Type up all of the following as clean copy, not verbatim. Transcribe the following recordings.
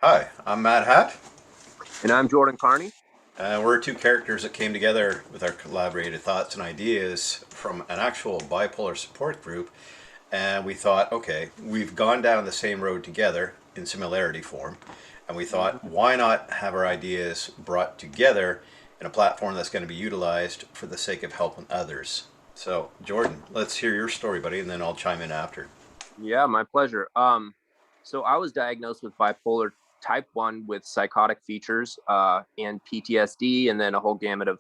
Hi, I'm Matt Hatt. And I'm Jordan Carney. We're two characters that came together with our collaborated thoughts and ideas from an actual bipolar support group. And we thought, okay, we've gone down the same road together in similarity form. And we thought, Mhm. why not have our ideas brought together in a platform that's going to be utilized for the sake of helping others? So, Jordan, let's hear your story, buddy, and then I'll chime in after. Yeah, my pleasure. So I was diagnosed with bipolar type 1 with psychotic features and PTSD, and then a whole gamut of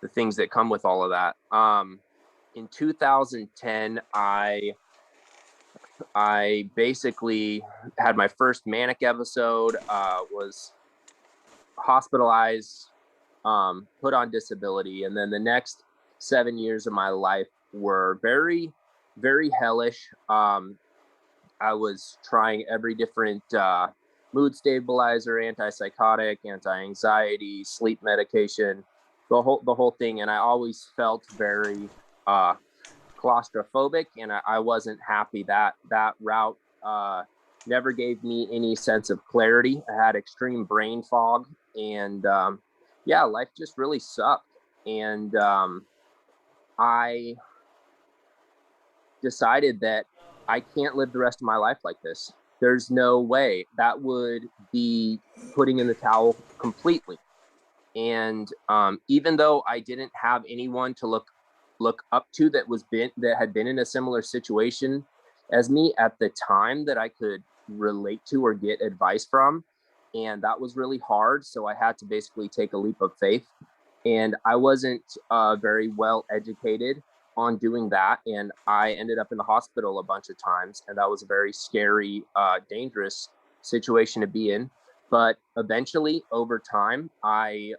the things that come with all of that. In 2010, I basically had my first manic episode, was hospitalized, put on disability, and then the next 7 years of my life were very, very hellish. I was trying every different mood stabilizer, antipsychotic, anti-anxiety, sleep medication, the whole thing, and I always felt very uh, claustrophobic, and I wasn't happy. That route never gave me any sense of clarity. I had extreme brain fog, and yeah, life just really sucked. And I decided that I can't live the rest of my life like this. There's no way. That would be putting in the towel completely. And even though I didn't have anyone to look up to that had been in a similar situation as me at the time that I could relate to or get advice from, and that was really hard. So I had to basically take a leap of faith, and I wasn't very well educated on doing that, and I ended up in the hospital a bunch of times, and that was a very scary, dangerous situation to be in. But eventually, over time, I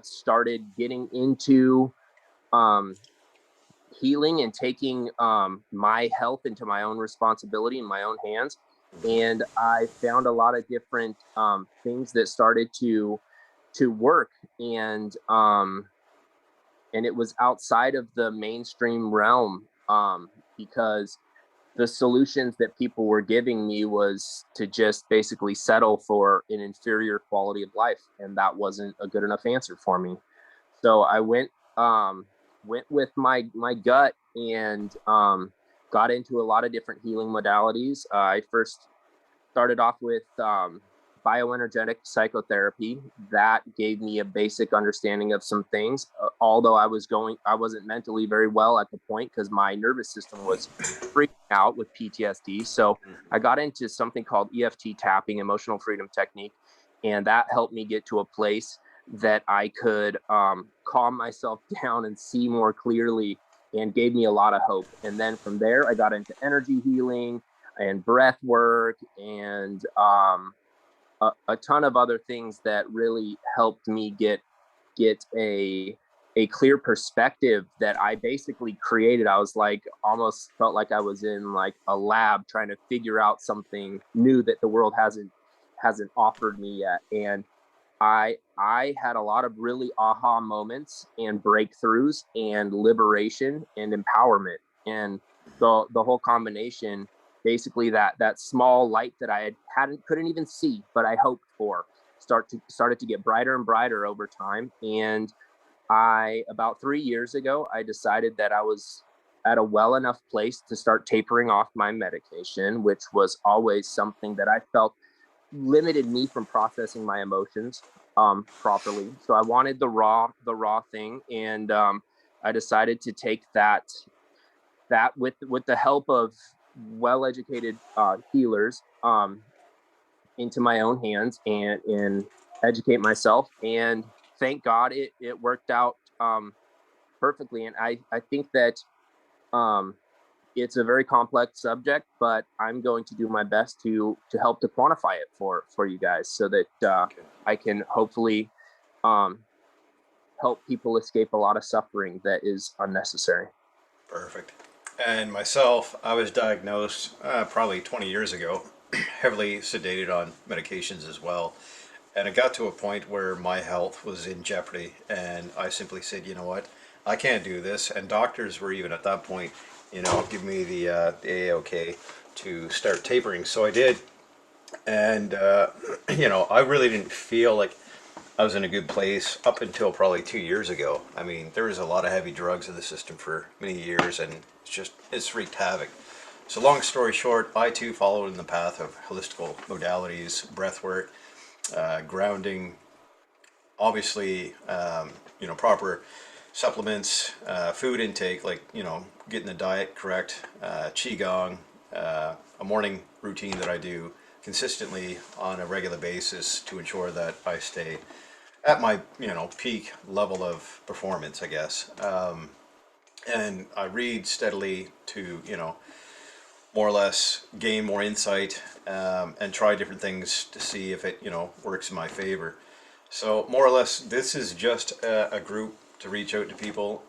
started getting into um, healing and taking my health into my own responsibility in my own hands. And I found a lot of different things that started to work, and it was outside of the mainstream realm, because the solutions that people were giving me was to just basically settle for an inferior quality of life, and that wasn't a good enough answer for me. So I went with my gut, and got into a lot of different healing modalities. I first started off with bioenergetic psychotherapy. That gave me a basic understanding of some things. Although I wasn't mentally very well at the point because my nervous system was freaking out with PTSD. So I got into something called EFT tapping, emotional freedom technique, and that helped me get to a place that I could calm myself down and see more clearly, and gave me a lot of hope. And then from there, I got into energy healing and breath work, and a ton of other things that really helped me get a clear perspective that I basically created. I was like, almost felt like I was in like a lab trying to figure out something new that the world hasn't offered me yet. And I had a lot of really aha moments and breakthroughs and liberation and empowerment, and the whole combination, basically that small light that I hadn't couldn't even see but I hoped for, started to get brighter and brighter over time. And I about 3 years ago I decided that I was at a well enough place to start tapering off my medication, which was always something that I felt limited me from processing my emotions properly. So I wanted the raw thing, and I decided to take that with the help of well-educated healers, into my own hands, and educate myself. And thank God it worked out perfectly. And I think that um, it's a very complex subject, but I'm going to do my best to help to quantify it for you guys, so that Okay, I can hopefully um, help people escape a lot of suffering that is unnecessary. perfect. And myself, I was diagnosed probably 20 years ago, heavily sedated on medications as well. And it got to a point where my health was in jeopardy, and I simply said, you know what, I can't do this. And doctors were even at that point, give me the A-OK to start tapering. So I did, And, I really didn't feel like I was in a good place up until probably 2 years ago. I mean, there was a lot of heavy drugs in the system for many years, and it's wreaked havoc. So, long story short, I too followed in the path of holistical modalities, breath work, grounding, obviously, proper supplements, food intake, like, getting the diet correct, qigong, a morning routine that I do consistently on a regular basis to ensure that I stay at my, peak level of performance, I guess. And I read steadily to, more or less gain more insight, and try different things to see if it, works in my favor. So more or less, this is just a group to reach out to people,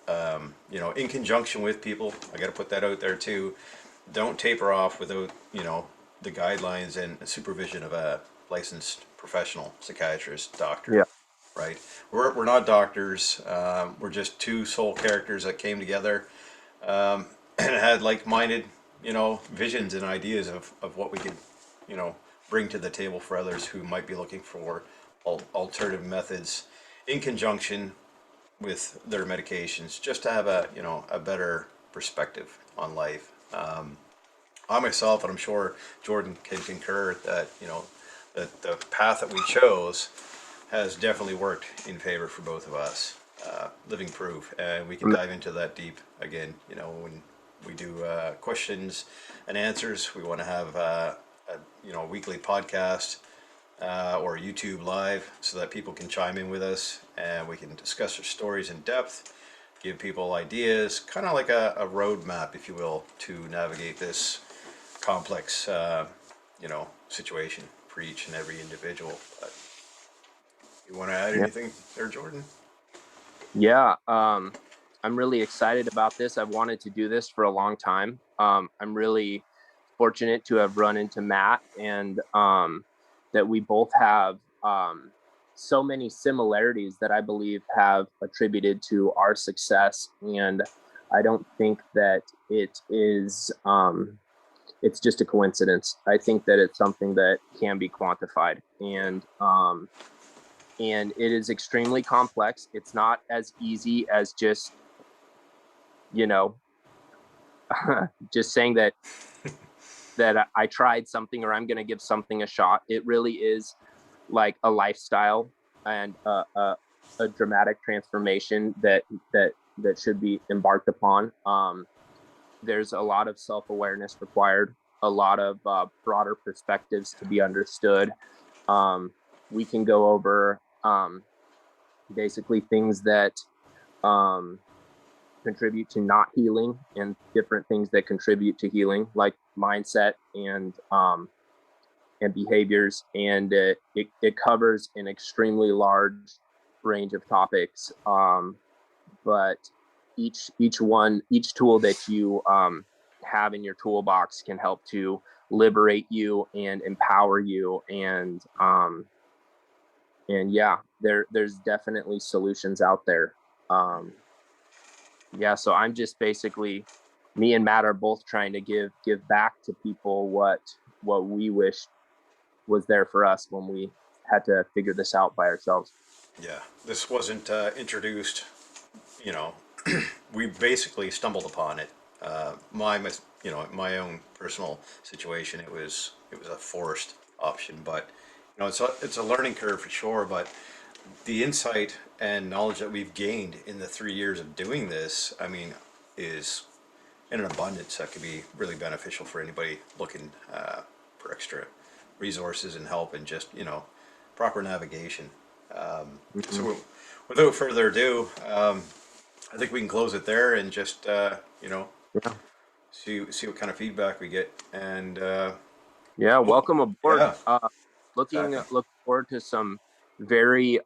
in conjunction with people. I got to put that out there too. Don't taper off without, the guidelines and supervision of a licensed professional psychiatrist, doctor, Yeah. right? We're not doctors. We're just two soul characters that came together, and had like-minded, visions and ideas of what we could, you know, bring to the table for others who might be looking for alternative methods in conjunction with their medications, just to have a better perspective on life. I myself, and I'm sure Jordan can concur that that the path that we chose has definitely worked in favor for both of us. Living proof, and we can dive into that deep again. When we do questions and answers, we want to have a weekly podcast, or YouTube live, so that people can chime in with us and we can discuss our stories in depth, give people ideas, kind of like a roadmap, if you will, to navigate this complex, situation for each and every individual. But you want to add Yeah. anything there, Jordan? Yeah. I'm really excited about this. I've wanted to do this for a long time. I'm really fortunate to have run into Matt, and that we both have so many similarities that I believe have attributed to our success. And I don't think that it's just a coincidence. I think that it's something that can be quantified, and it is extremely complex. It's not as easy as just, you know, just saying that I tried something or I'm going to give something a shot. It really is like a lifestyle and a dramatic transformation that should be embarked upon. There's a lot of self-awareness required, a lot of broader perspectives to be understood. We can go over basically things that um, contribute to not healing, and different things that contribute to healing, like mindset and behaviors. And it covers an extremely large range of topics. But each tool that you have in your toolbox can help to liberate you and empower you. And yeah, there's definitely solutions out there. Um, yeah, so I'm just basically, me and Matt are both trying to give back to people what we wish was there for us when we had to figure this out by ourselves. Yeah, this wasn't introduced. You know, we basically stumbled upon it. My own personal situation, it was a forced option, but it's a learning curve for sure. But the insight and knowledge that we've gained in the 3 years of doing this, I mean, is in an abundance that could be really beneficial for anybody looking for extra resources and help and just proper navigation. Mm-hmm. So without further ado, I think we can close it there and just Yeah. see what kind of feedback we get. And Yeah, welcome aboard. yeah, exactly. Look forward to some very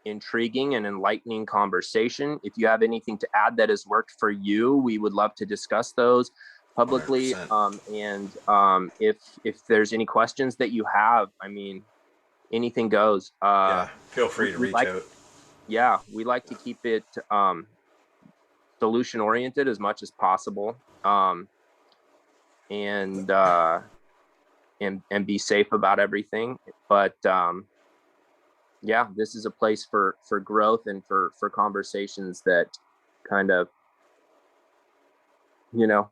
intriguing and enlightening conversation. If you have anything to add that has worked for you, we would love to discuss those publicly. 100%. And if there's any questions that you have, I mean, anything goes. Yeah, feel free to We reach like, out. yeah, we like to keep it solution oriented as much as possible. And and be safe about everything. But yeah, this is a place for growth and for conversations that kind of, you know,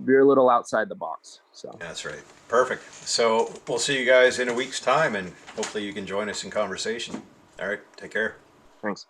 you're a little outside the box. So That's right. Perfect. So we'll see you guys in a week's time, and hopefully you can join us in conversation. All right. Take care. thanks.